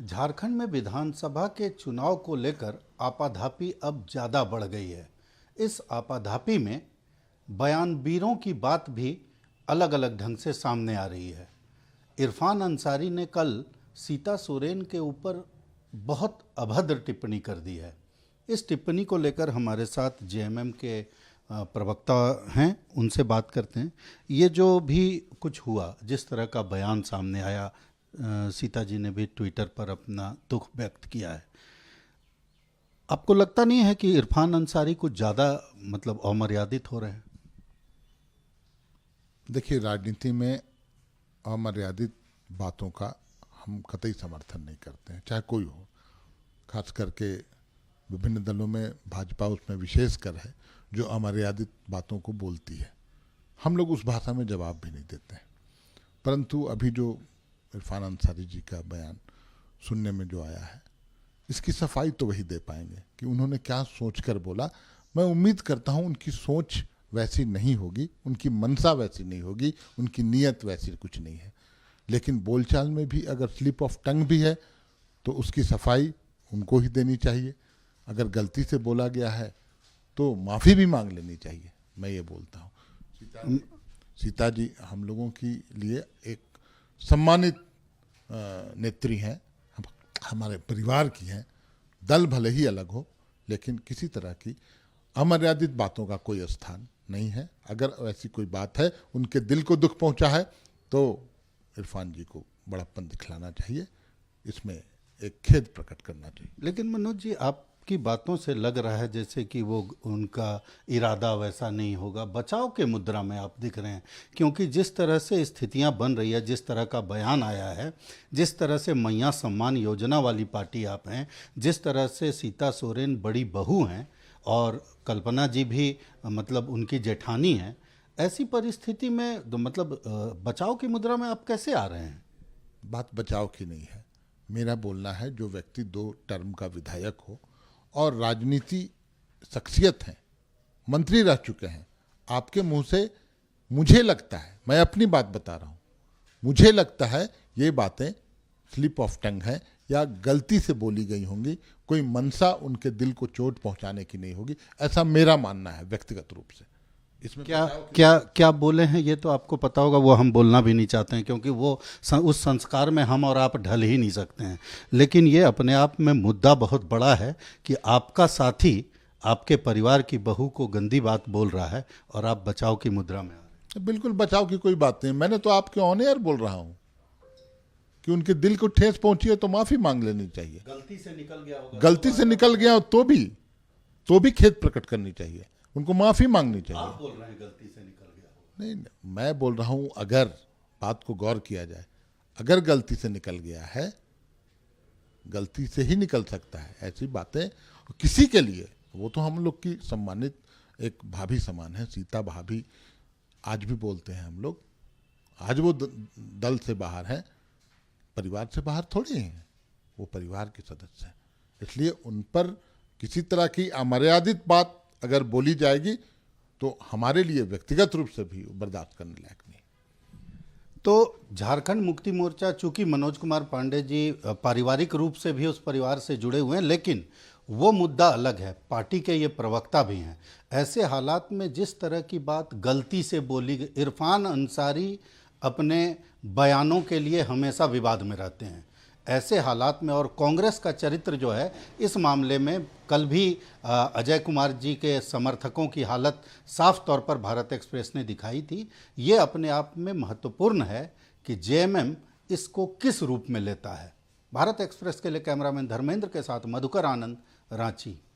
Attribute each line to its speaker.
Speaker 1: झारखंड में विधानसभा के चुनाव को लेकर आपाधापी अब ज़्यादा बढ़ गई है। इस आपाधापी में बयानवीरों की बात भी अलग अलग ढंग से सामने आ रही है। इरफान अंसारी ने कल सीता सोरेन के ऊपर बहुत अभद्र टिप्पणी कर दी है। इस टिप्पणी को लेकर हमारे साथ जेएमएम के प्रवक्ता हैं, उनसे बात करते हैं। ये जो भी कुछ हुआ, जिस तरह का बयान सामने आया, सीता जी ने भी ट्विटर पर अपना दुख व्यक्त किया है। आपको लगता नहीं है कि इरफान अंसारी कुछ ज़्यादा अमर्यादित हो रहे हैं?
Speaker 2: देखिए, राजनीति में अमर्यादित बातों का हम कतई समर्थन नहीं करते हैं, चाहे कोई हो। खास करके विभिन्न दलों में भाजपा उसमें विशेष कर है जो अमर्यादित बातों को बोलती है। हम लोग उस भाषा में जवाब भी नहीं देते हैं। परंतु अभी जो इरफान अंसारी जी का बयान सुनने में जो आया है, इसकी सफाई तो वही दे पाएंगे कि उन्होंने क्या सोचकर बोला। मैं उम्मीद करता हूं उनकी सोच वैसी नहीं होगी, उनकी मनसा वैसी नहीं होगी, उनकी नीयत वैसी कुछ नहीं है। लेकिन बोलचाल में भी अगर स्लिप ऑफ टंग भी है तो उसकी सफाई उनको ही देनी चाहिए। अगर गलती से बोला गया है तो माफ़ी भी मांग लेनी चाहिए। मैं ये बोलता हूँ सीता जी हम लोगों के लिए एक सम्मानित नेत्री हैं, हमारे परिवार की हैं। दल भले ही अलग हो, लेकिन किसी तरह की अमर्यादित बातों का कोई स्थान नहीं है। अगर ऐसी कोई बात है, उनके दिल को दुख पहुंचा है, तो इरफान जी को बड़प्पन दिखलाना चाहिए, इसमें एक खेद प्रकट करना चाहिए।
Speaker 1: लेकिन मनोज जी, आपकी बातों से लग रहा है जैसे कि वो उनका इरादा वैसा नहीं होगा। बचाव के मुद्रा में आप दिख रहे हैं, क्योंकि जिस तरह से स्थितियां बन रही है, जिस तरह का बयान आया है, जिस तरह से मैया सम्मान योजना वाली पार्टी आप हैं, जिस तरह से सीता सोरेन बड़ी बहू हैं और कल्पना जी भी उनकी जेठानी हैं, ऐसी परिस्थिति में बचाव की मुद्रा में आप कैसे आ रहे हैं?
Speaker 2: बात बचाव की नहीं है। मेरा बोलना है, जो व्यक्ति 2 टर्म का विधायक हो और राजनीति शख्सियत हैं, मंत्री रह चुके हैं, आपके मुंह से मुझे लगता है, मैं अपनी बात बता रहा हूं, मुझे लगता है ये बातें स्लिप ऑफ टंग है या गलती से बोली गई होंगी। कोई मनसा उनके दिल को चोट पहुंचाने की नहीं होगी, ऐसा मेरा मानना है व्यक्तिगत रूप से।
Speaker 1: इसमें क्या बोले हैं ये तो आपको पता होगा, वो हम बोलना भी नहीं चाहते हैं, क्योंकि वो उस संस्कार में हम और आप ढल ही नहीं सकते हैं। लेकिन ये अपने आप में मुद्दा बहुत बड़ा है कि आपका साथी आपके परिवार की बहू को गंदी बात बोल रहा है और आप बचाव की मुद्रा में आ रहे हैं।
Speaker 2: बिल्कुल बचाव की कोई बात नहीं। मैंने तो आपके ऑन एयर बोल रहा हूं कि उनके दिल को ठेस पहुंची है तो माफी मांग लेनी चाहिए।
Speaker 1: गलती से निकल गया होगा,
Speaker 2: गलती से निकल गया तो भी खेद प्रकट करनी चाहिए, उनको माफी मांगनी चाहिए।
Speaker 1: आप बोल रहे हैं गलती से निकल गया होगा।
Speaker 2: नहीं, मैं बोल रहा हूं अगर बात को गौर किया जाए, अगर गलती से निकल गया है, गलती से ही निकल सकता है ऐसी बातें किसी के लिए। वो तो हम लोग की सम्मानित एक भाभी समान है, सीता भाभी। आज भी बोलते हैं हम लोग। आज वो दल से बाहर हैं, परिवार से बाहर थोड़ी हैं, वो परिवार के सदस्य हैं। इसलिए उन पर किसी तरह की अमर्यादित बात अगर बोली जाएगी तो हमारे लिए व्यक्तिगत रूप से भी बर्दाश्त करने लायक नहीं।
Speaker 1: तो झारखंड मुक्ति मोर्चा, चूंकि मनोज कुमार पांडे जी पारिवारिक रूप से भी उस परिवार से जुड़े हुए हैं, लेकिन वो मुद्दा अलग है। पार्टी के ये प्रवक्ता भी हैं। ऐसे हालात में जिस तरह की बात गलती से बोली गई, इरफान अंसारी अपने बयानों के लिए हमेशा विवाद में रहते हैं। ऐसे हालात में, और कांग्रेस का चरित्र जो है इस मामले में, कल भी अजय कुमार जी के समर्थकों की हालत साफ तौर पर भारत एक्सप्रेस ने दिखाई थी। ये अपने आप में महत्वपूर्ण है कि जेएमएम इसको किस रूप में लेता है। भारत एक्सप्रेस के लिए कैमरामैन धर्मेंद्र के साथ मधुकर आनंद, रांची।